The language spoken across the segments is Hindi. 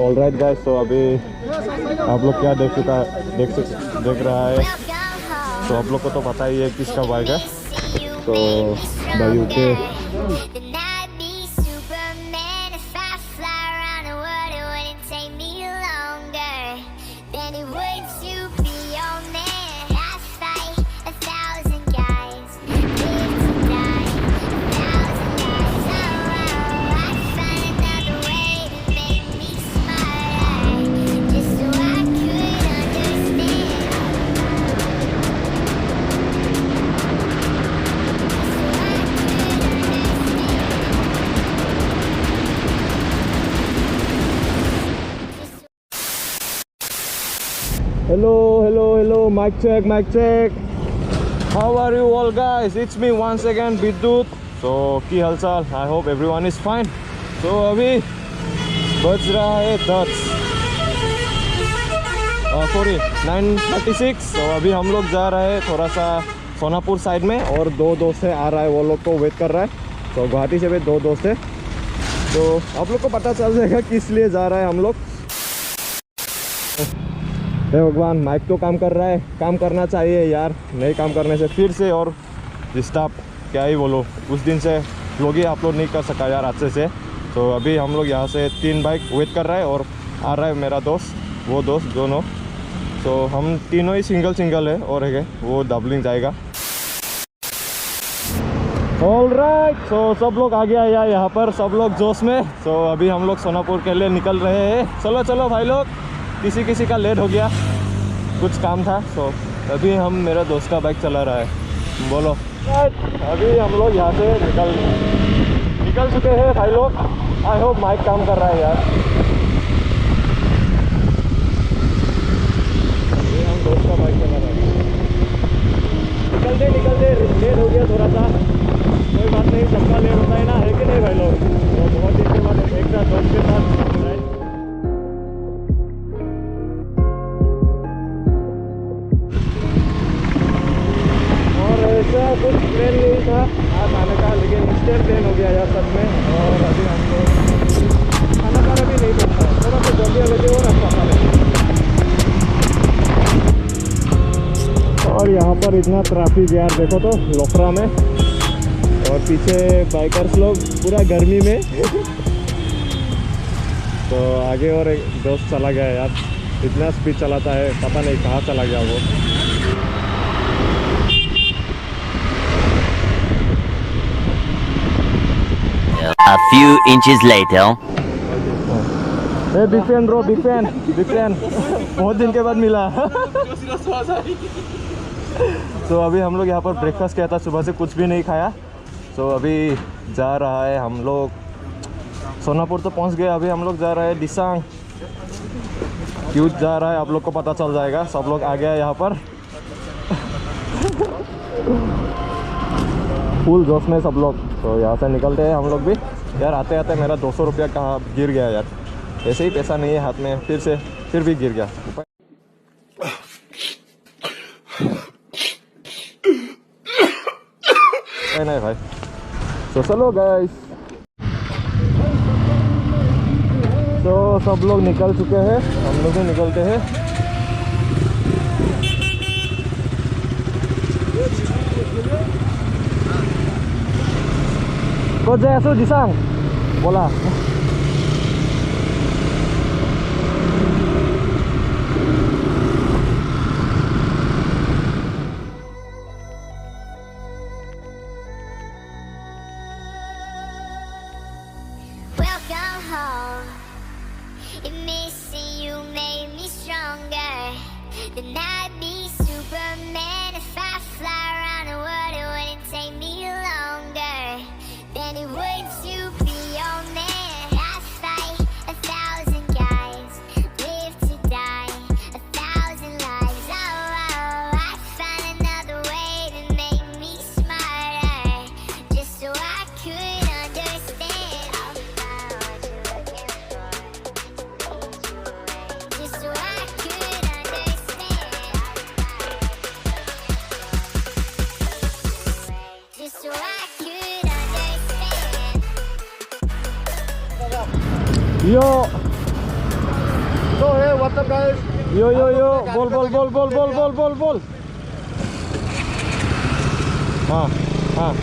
ऑलराइट गाइस, तो अभी आप लोग क्या देख रहा है, तो आप लोग को तो पता ही है किसका बाइक है। तो बिद्युत के hello, mic check. How are you all guys? It's me once again, Bidyut. So की हालचाल? I hope everyone is fine. So अभी बज रहा है 9:36. तो अभी हम लोग जा रहे हैं थोड़ा सा सोनापुर साइड में, और दो दोस्त है आ रहा है, वो लोग को वेट कर रहा है। तो गुवाहाटी से भी दो दोस्त है, तो आप लोग को पता चल जाएगा किस लिए जा रहा है हम लोग। हे भगवान, माइक तो काम कर रहा है, काम करना चाहिए यार, नहीं काम करने से फिर से और डिस्टर्ब, क्या ही बोलो। उस दिन से लोग ही अपलोड नहीं कर सका यार अच्छे से। तो अभी हम लोग यहाँ से 3 बाइक वेट कर रहा है, और आ रहा है मेरा दोस्त, वो दोस्त दोनों। तो हम तीनों ही सिंगल है, और है वो डबलिंग जाएगा। ऑलराइट, तो सब लोग आ गया यार यहाँ पर, सब लोग जोश में। तो अभी हम लोग सोनापुर के लिए निकल रहे हैं। चलो भाई लोग, किसी का लेट हो गया, कुछ काम था। तो अभी हम मेरा दोस्त का बाइक चला रहा है, बोलो। अभी हम लोग यहाँ से निकल चुके हैं भाई लोग। आई होप माइक काम कर रहा है यार। अभी हम दोस्त का बाइक चला रहे हैं, निकलते लेट हो गया थोड़ा सा, कोई बात नहीं, सबका लेट होता है ना, है कि नहीं भाई लोग। तो बहुत दिन के बाद एक साथ दोस्त के साथ कुछ प्लान नहीं था आज आने का, लेकिन इंस्टेंट प्लान हो गया यार सब में। और अभी हम लोग खाना भी नहीं बनता है, थोड़ा सा जल्दी लगे और अच्छा खा लेंगे। और यहाँ पर इतना ट्रैफिक यार, देखो तो लोफरा में, और पीछे बाइकर्स लोग पूरा गर्मी में। तो आगे और एक दोस्त चला गया यार, इतना स्पीड चलाता है, पता नहीं कहाँ चला गया वो। A few inches later. Hey, big fan bro, big fan. बहुत दिन के बाद मिला। तो अभी हम लोग यहाँ पर ब्रेकफास्ट किया था, सुबह से कुछ भी नहीं खाया। तो अभी जा रहा है हम लोग सोनापुर, तो पहुँच गए। अभी हम लोग जा रहे हैं disang। क्यों जा रहा है आप लोग को पता चल जाएगा, सब लोग आ गया यहाँ पर। फुल जोश में सब लोग। तो यहाँ से निकलते हैं हम लोग भी यार। आते आते मेरा 200 रुपया कहाँ गिर गया यार, ऐसे ही पैसा नहीं है हाथ में, फिर भी गिर गया। नहीं भाई, तो चलो गाइस। तो सब लोग निकल चुके हैं, हम लोग भी निकलते हैं। तो जैसो disang बोला। Welcome home. Missing you made me stronger. The night be Superman. If I fly around the world, it wouldn't take me longer than it would to be your man. I fight 1,000 guys, live to die 1,000 lives. Oh, I find another way to make me smarter, just so I could understand. I'll find what you're looking for, just so I could understand. Just so I could understand. Yo, So hey, what's up guys? यो बोल बोल बोल बोल बोल बोल बोल बोल। हाँ हाँ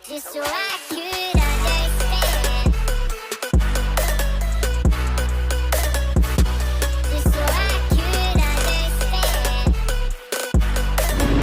Just so I could understand. Just so I could understand. Just so I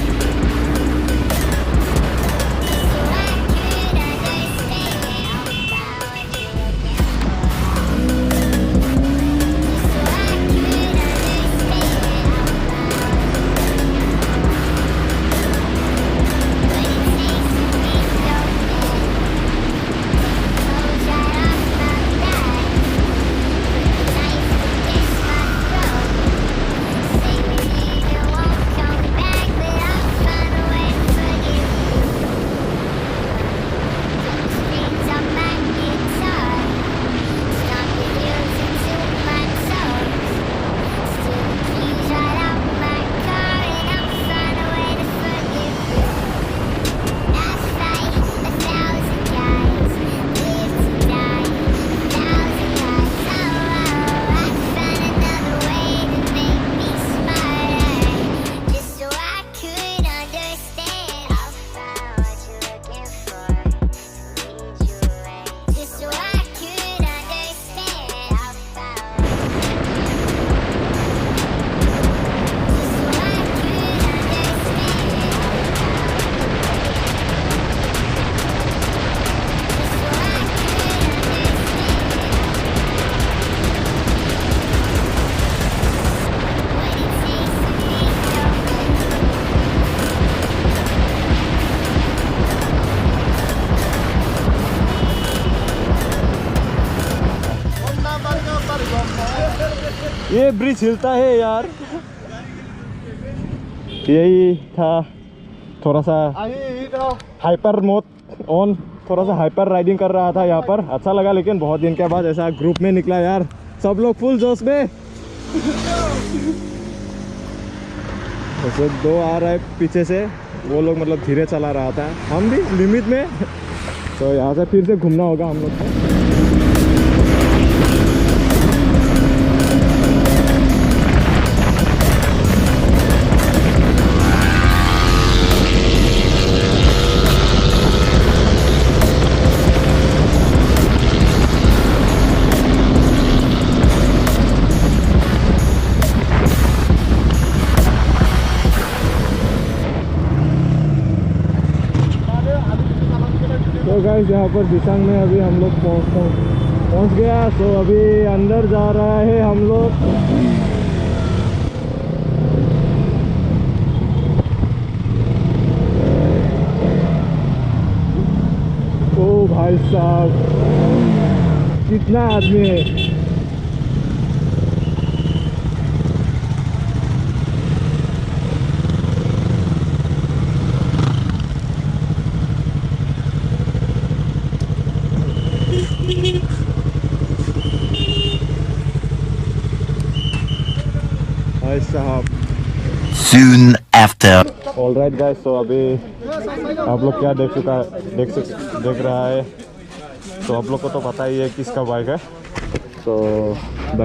could understand. Just so I could understand about what you're looking for. Just so I could ये ब्रिज हिलता है यार। यही था थोड़ा सा हाइपर मोड ऑन, थोड़ा सा हाइपर राइडिंग कर रहा था यहाँ पर। अच्छा लगा, लेकिन बहुत दिन के बाद ऐसा ग्रुप में निकला यार, सब लोग फुल जोश में। ऐसे दो आ रहा है पीछे से, वो लोग मतलब धीरे चला रहा था, हम भी लिमिट में। तो यहाँ से फिर से घूमना होगा हम लोग को। तो गाइस यहाँ पर दिसंग में अभी हम लोग पहुँच गया। तो अभी अंदर जा रहा है हम लोग। ओ भाई साहब, कितना आदमी है। Soon after. ऑलराइट गाइस, तो अभी आप लोग क्या देख रहा है, तो आप लोग को तो पता ही है किसका बाइक है। तो the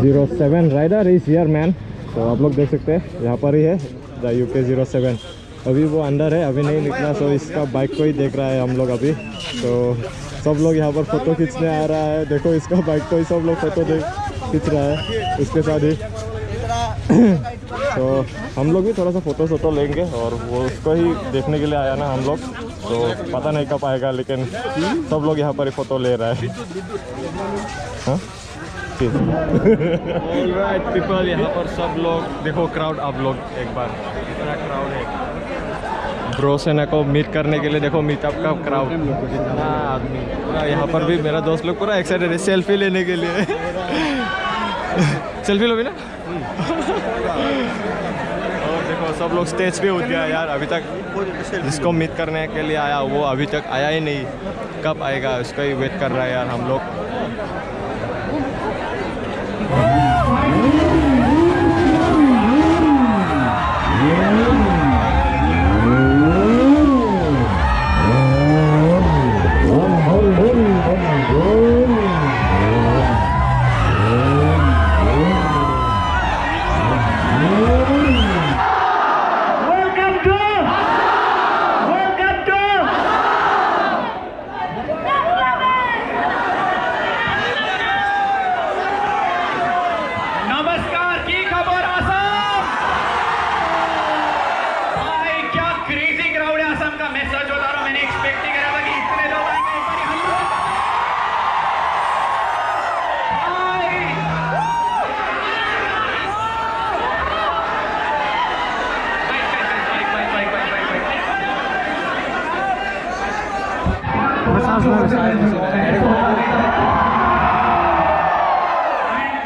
UK07 rider is here man. तो आप लोग देख सकते हैं यहाँ पर ही है द UK07। अभी वो अंदर है, अभी नहीं निकला। तो इसका बाइक को ही देख रहा है हम लोग अभी। तो सब लोग यहाँ पर फोटो खींचने आ रहा है। देखो इसका बाइक को ही सब लोग फोटो खींच रहा है उसके साथ ही। तो हम लोग भी थोड़ा सा फोटो लेंगे, और वो उसको ही देखने के लिए आया ना हम लोग। तो पता नहीं कब आएगा, लेकिन सब लोग यहाँ पर ही फोटो ले रहा है। हाँ ऑलराइट पीपल, यहाँ पर सब लोग देखो, क्राउड आप लोग एक बार, इतना क्राउड है। ब्रो सेना को मीट करने के लिए देखो, मीटअप का क्राउड, इतना आदमी पूरा। यहाँ पर भी मेरा दोस्त लोग पूरा एक्साइटेड है सेल्फी लेने के लिए। सेल्फी लो भी ना। और देखो सब लोग स्टेज पे उठ गया यार। अभी तक जिसको मीट करने के लिए आया वो अभी तक आया ही नहीं, कब आएगा उसका ही वेट कर रहा है यार हम लोग।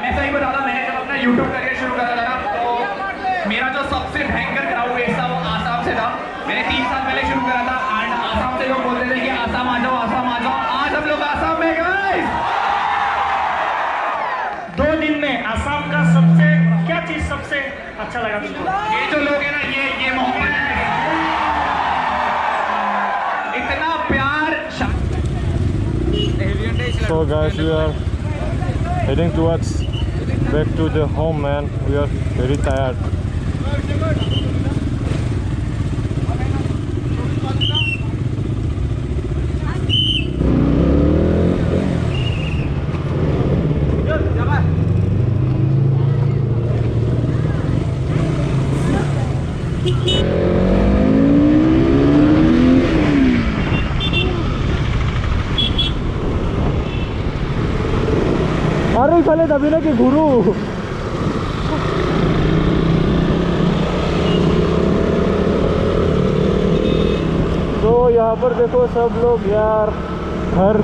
मैं सही बता रहा, मैंने जब अपना यूट्यूब करियर शुरू करा था ना, तो मेरा जो सबसे भयंकर क्राउड ऐसा वो आसाम से था। मैंने 3 साल पहले शुरू करा था एंड आसाम से लोग बोलते थे कि आसाम आ जाओ, आसाम आ जाओ। आज हम लोग आसाम में गए। 2 दिन में आसाम का सबसे क्या चीज सबसे अच्छा लगा तुमको? ये जो लोग हैं ना, ये मोहब्बत है, इतना प्यार। So guys, we are heading towards back to the home, man. We are very tired. अरे चले तभी ना कि गुरु। तो यहाँ पर देखो सब लोग यार घर